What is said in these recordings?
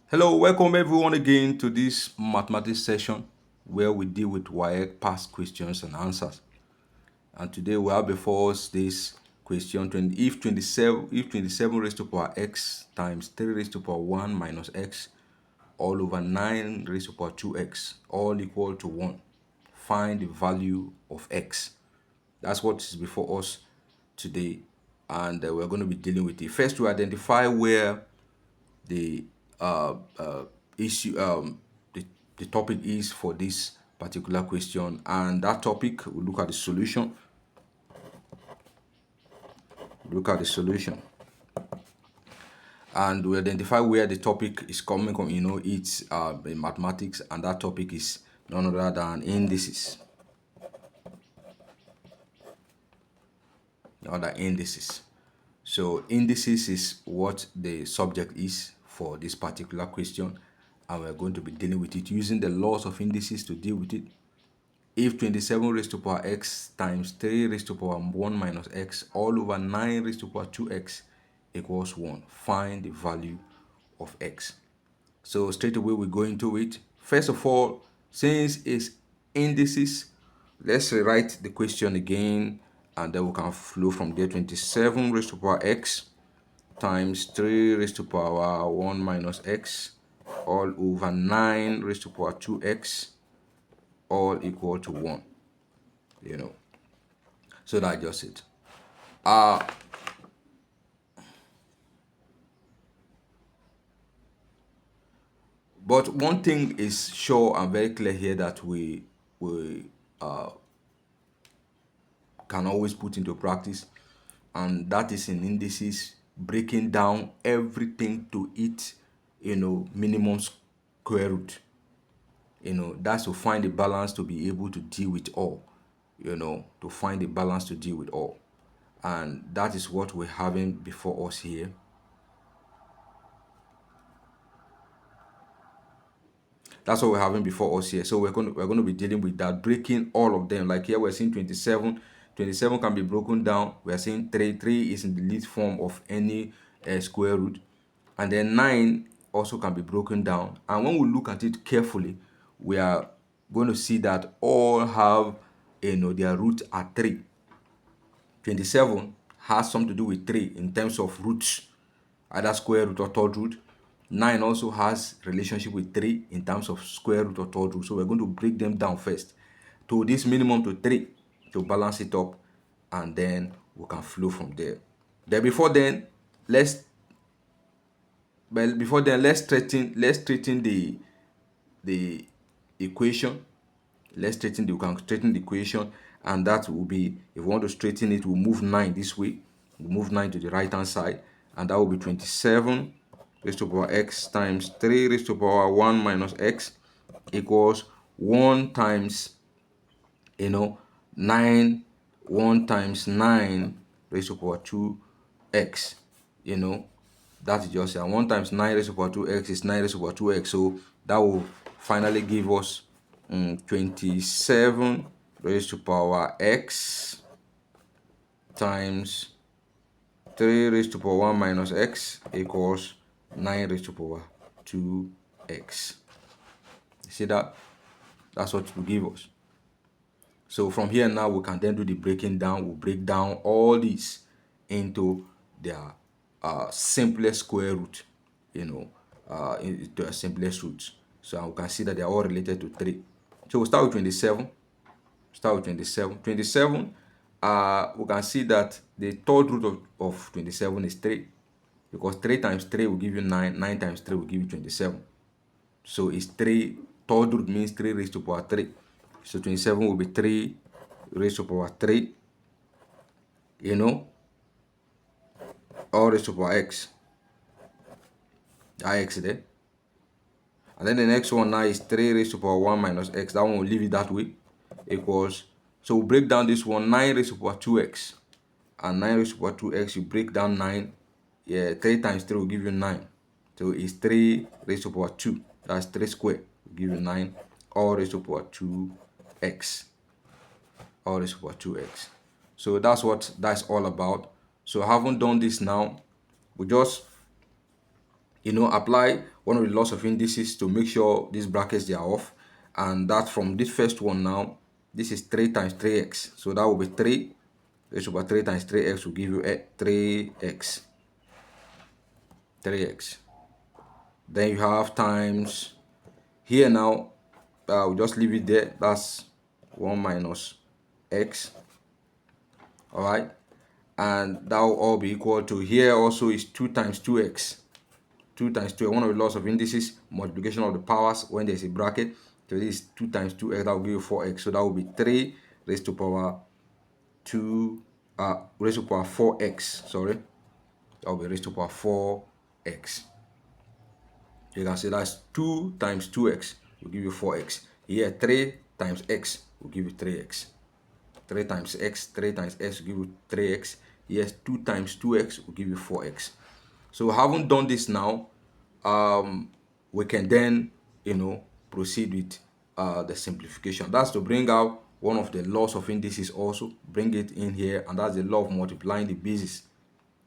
Hello, welcome everyone again to this mathematics session where we deal with WAEC past questions and answers. And today we have before us this question: if 27 raised to power x times 3 raised to power 1 minus x all over 9 raised to power 2x all equal to 1. Find the value of x. That's what is before us today, and we're going to be dealing with it. First, we identify where the issue the topic is for this particular question, and that topic will look at the solution and we identify where the topic is coming from. It's in mathematics, and that topic is none other than indices. So indices is what the subject is for this particular question, and we're going to be dealing with it using the laws of indices to deal with it. If 27 raised to power x times 3 raised to power 1 minus x all over 9 raised to power 2x equals 1, find the value of x. So straight away we go into it. First of all, since it's indices, let's rewrite the question again, and then we can flow from there. 27 raised to power x times 3 raised to power 1 minus x all over 9 raised to power 2x all equal to 1. So that's just it. But one thing is sure and very clear here that we can always put into practice, and that is in indices, breaking down everything to its minimum square root. That's to find a balance to be able to deal with all. To find a balance to deal with all, and that is what we're having before us here. That's what we're having before us here. So we're going to be dealing with that, breaking all of them. Like here we're seeing 27 can be broken down. We're seeing 3 is in the least form of any square root, and then 9 also can be broken down. And when we look at it carefully, we are going to see that all have their root at 3. 27 has something to do with 3 in terms of roots, either square root or third root. 9 also has relationship with 3 in terms of square root or third root. So we're going to break them down first to this minimum to 3 to balance it up, and then we can flow from there. Before then, let's straighten the equation. We can straighten the equation, and that will be, if we want to straighten it, we'll move 9 this way. We'll move 9 to the right hand side, and that will be 27 raised to power x times 3 raised to power 1 minus x equals 1 times 9 1 times 9 raised to power 2x. That is just 1 times 9 raised to power 2x is 9 raised to power 2x. So that will finally give us 27 raised to power x times 3 raised to power 1 minus x equals 9 raised to power 2x. You see that? That's what it will give us. So from here now, we can then do the breaking down. We'll break down all these into their simplest square root, into their simplest roots. So we can see that they are all related to 3. So we'll start with 27. 27, we can see that the third root of 27 is 3, because 3 times 3 will give you 9, 9 times 3 will give you 27. So it's 3, third root means 3 raised to power 3. So 27 will be 3 raised to power 3, all raised to power x. X there. And then the next one now is 3 raised to power 1 minus x. That one will leave it that way. Equals, so we'll break down this one, 9 raised to power 2x. And 9 raised to power 2x, you break down 9. 3 times 3 will give you 9. So it's 3 raised to power 2. That's 3 squared. Will give you 9. All raised to power 2x. All raised to power 2x. So that's what that's all about. So I haven't done this now. We just, apply one of the laws of indices to make sure these brackets they are off. And that from this first one now, this is 3 times 3x. So that will be 3 raised to power 3 times 3x will give you 3x. 3x. Then you have times here now, we'll just leave it there. That's 1 minus x. All right, and that will all be equal to, here also is 2 times 2x. 2 times 2, one of the laws of indices, multiplication of the powers when there's a bracket. So this is 2 times 2x, that will give you 4x. So that will be 3 raised to power 2, raised to power 4x. Sorry, that will be raised to power 4x. You can say that's 2 times 2x will give you 4x. Here 3 times x will give you 3x. 3 times x will give you 3x. Yes, 2 times 2x will give you 4x. So having done this now, we can then proceed with the simplification. That's to bring out one of the laws of indices, also bring it in here, and that's the law of multiplying the bases.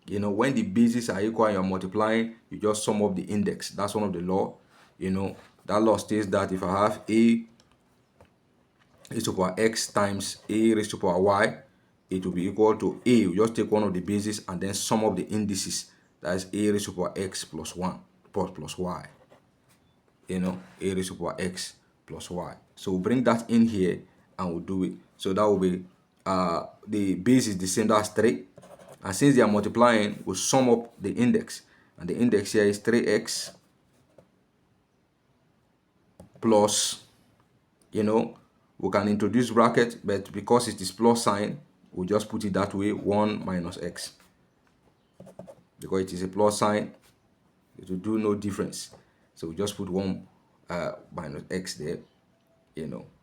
When the bases are equal and you're multiplying, you just sum up the index. That's one of the law. That law states that if I have a raised to power x times a raised to power y, it will be equal to a. You just take one of the bases and then sum up the indices. That is a raised to power x plus 1 plus y. A raised to power x plus y. So we'll bring that in here and we'll do it. So that will be the base is the same, that's 3. And since they are multiplying, we'll sum up the index. And the index here is 3x plus, we can introduce bracket, but because it is plus sign, we'll just put it that way, 1 minus x. Because it is a plus sign, it will do no difference. So we just put 1 minus x there.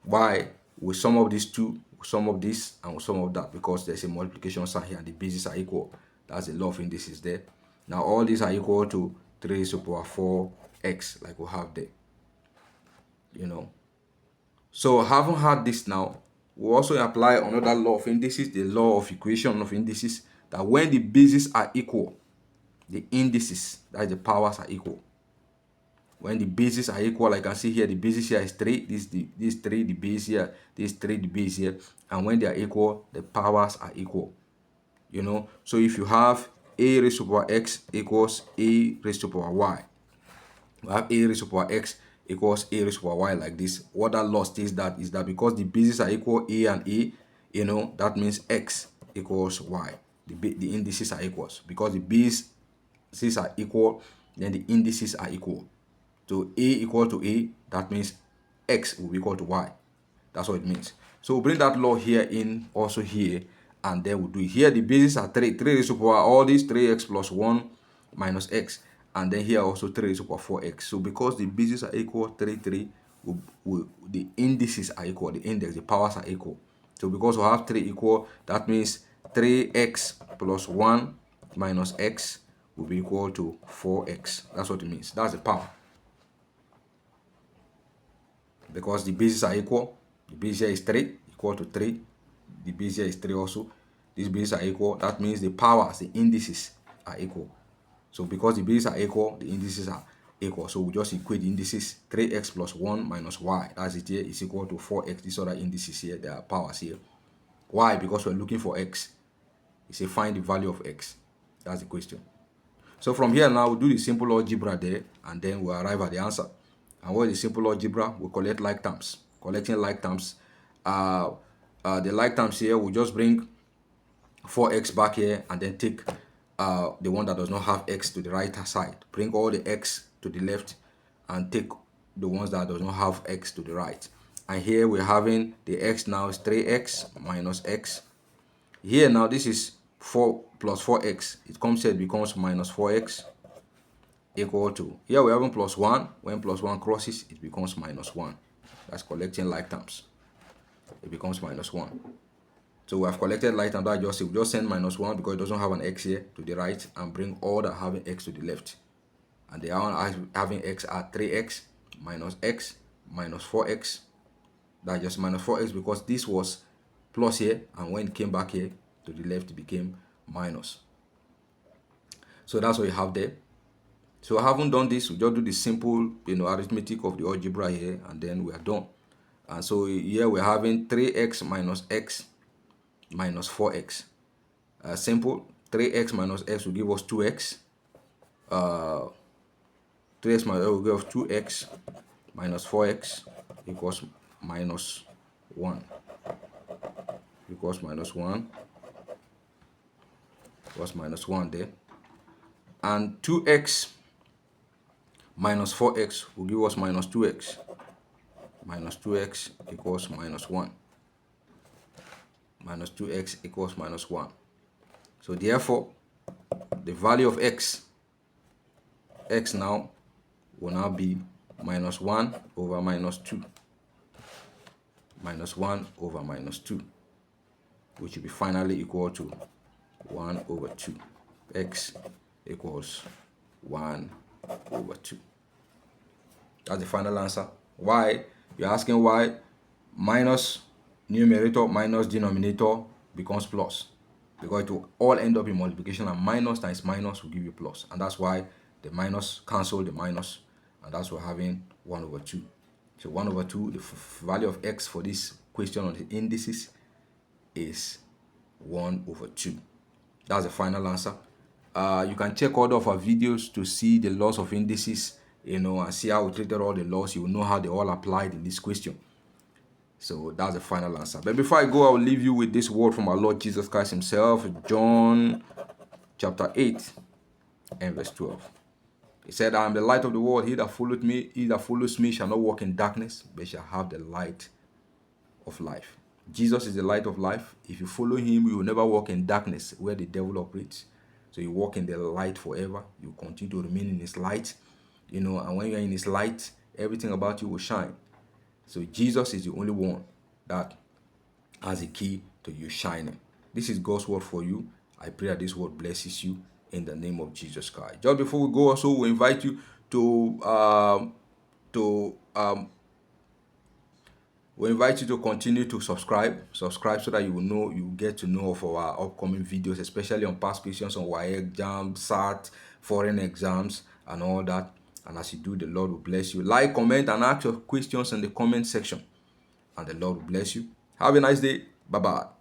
Why? We sum up these two, we sum up this, and we sum up that, because there's a multiplication sign here and the bases are equal. That's the law of indices there. Now all these are equal to 3 raised to power 4x, like we have there. So having had this now, we also apply another law of indices, the law of equation of indices, that when the bases are equal, the indices, that is the powers, are equal. When the bases are equal, like I can see here, the basis here is 3, this 3, the base here, this 3, the base here, and when they are equal, the powers are equal. So if you have a raised to power x equals a raised to power y, we have a raised to power x equals a raised to power y like this. What that law states that is that because the bases are equal, a and a, that means x equals y. The indices are equals. Because the bases are equal, then the indices are equal. So a equal to a, that means x will be equal to y. That's what it means. So we'll bring that law here in, also here, and then we'll do it. Here the bases are 3 raised to power all these 3x plus 1 minus x, and then here also 3 raised to power 4x. So because the bases are equal, 3 the indices are equal, the index, the powers are equal. So because we have 3 equal, that means 3x plus 1 minus x will be equal to 4x. That's what it means. That's the power. Because the bases are equal, the base here is 3 equal to 3, the base here is 3 also, these bases are equal, that means the powers, the indices are equal. So because the bases are equal, the indices are equal. So we just equate the indices. 3x plus 1 minus y, that's it here, is equal to 4x. These other indices here, there are powers here. Why? Because we're looking for x. You say find the value of x. That's the question. So from here now, we'll do the simple algebra there, and then we'll arrive at the answer. And what is the simple algebra? We'll collect like terms. Collecting like terms. The like terms here, we'll just bring 4x back here, and then take the one that does not have x to the right side. Bring all the x to the left, and take the ones that does not have x to the right. And here we're having the x now is 3x minus x. Here now this is 4 plus 4x. It comes here, it becomes minus 4x equal to, here we're having plus 1. When plus 1 crosses, it becomes minus 1. That's collecting like terms. It becomes minus 1. So we have collected like terms. That we just send minus 1 because it doesn't have an x here to the right, and bring all that having x to the left. And the other having x are 3x minus x minus 4x. That's just minus 4x because this was plus here, and when it came back here to the left, it became minus. So that's what you have there. So having done this, we just do the simple, arithmetic of the algebra here, and then we are done. And so here we're having 3x minus x minus 4x. Simple. 3x minus x will give us 2x. 3x minus x will give us 2x minus 4x equals minus 1. Equals minus 1. Equals minus 1 there. And 2x minus 4x will give us minus 2x. Minus 2x equals minus 1. Minus 2x equals minus 1. So therefore, the value of x now will now be minus 1 over minus 2. Minus 1 over minus 2, which will be finally equal to 1 over 2. X equals 1 over 2. That's the final answer. Why? You're asking why minus numerator minus denominator becomes plus. Because it will all end up in multiplication, and minus times minus will give you plus. And that's why the minus cancel the minus, and that's why we're having 1 over 2. So 1 over 2, the value of x for this question on the indices is 1 over 2. That's the final answer. You can check all of our videos to see the laws of indices, and see how we treated all the laws. You will know how they all applied in this question. So that's the final answer. But before I go, I will leave you with this word from our Lord Jesus Christ himself, John chapter 8 and verse 12. He said, I am the light of the world. He that follows me shall not walk in darkness, but shall have the light of life. Jesus is the light of life. If you follow him, you will never walk in darkness where the devil operates. So you walk in the light forever. You continue to remain in his light. And when you're in his light, everything about you will shine. So Jesus is the only one that has a key to you shining. This is God's word for you. I pray that this word blesses you in the name of Jesus Christ. Just before we go, also we invite you to continue to subscribe so that you get to know of our upcoming videos, especially on past questions on WAEC, JAMB, SAT, foreign exams, and all that. And as you do, the Lord will bless you. Like, comment, and ask your questions in the comment section, and the Lord will bless you. Have a nice day. Bye-bye.